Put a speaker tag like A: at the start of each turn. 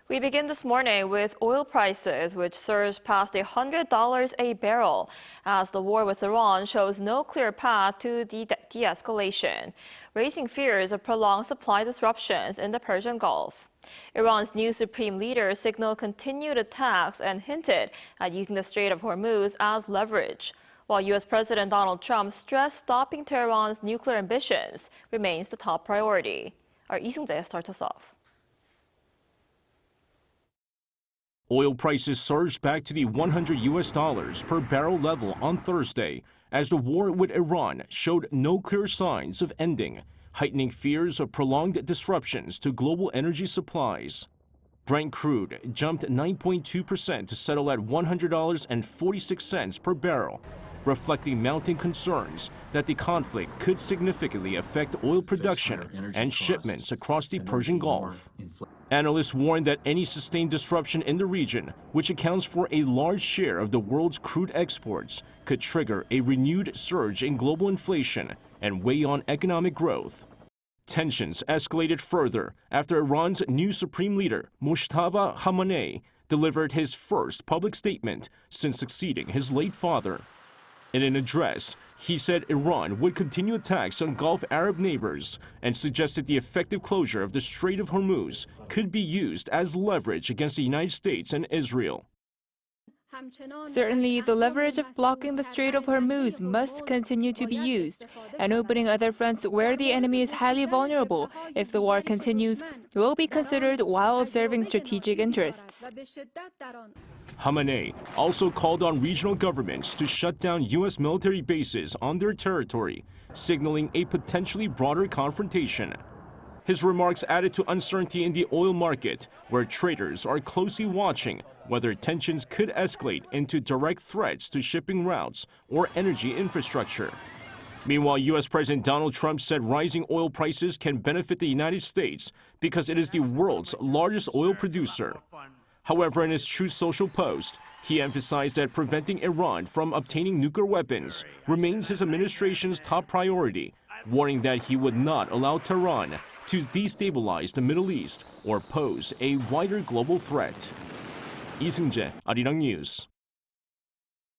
A: We begin this morning with oil prices, which surged past $100 a barrel as the war with Iran shows no clear path to de-escalation, raising fears of prolonged supply disruptions in the Persian Gulf. Iran's new supreme leader signaled continued attacks and hinted at using the Strait of Hormuz as leverage, while U.S. President Donald Trump stressed stopping Tehran's nuclear ambitions remains the top priority. Our Seung-jae starts us off.
B: Oil prices surged back to the $100 per barrel level on Thursday as the war with Iran showed no clear signs of ending, heightening fears of prolonged disruptions to global energy supplies. Brent crude jumped 9.2% to settle at $100.46 per barrel, reflecting mounting concerns that the conflict could significantly affect oil production and shipments across the Persian Gulf. Analysts warn that any sustained disruption in the region, which accounts for a large share of the world's crude exports, could trigger a renewed surge in global inflation and weigh on economic growth. Tensions escalated further after Iran's new supreme leader, Mojtaba Khamenei, delivered his first public statement since succeeding his late father. In an address, he said Iran would continue attacks on Gulf Arab neighbors and suggested the effective closure of the Strait of Hormuz could be used as leverage against the United States and Israel.
C: Certainly, the leverage of blocking the Strait of Hormuz must continue to be used, and opening other fronts where the enemy is highly vulnerable if the war continues will be considered while observing strategic interests.
B: Khamenei also called on regional governments to shut down U.S. military bases on their territory, signaling a potentially broader confrontation. His remarks added to uncertainty in the oil market, where traders are closely watching whether tensions could escalate into direct threats to shipping routes or energy infrastructure. Meanwhile, U.S. President Donald Trump said rising oil prices can benefit the United States because it is the world's largest oil producer. However, in his Truth Social post, he emphasized that preventing Iran from obtaining nuclear weapons remains his administration's top priority, warning that he would not allow Tehran to destabilize the Middle East or pose a wider global threat. Seung-jae, ArirangNews.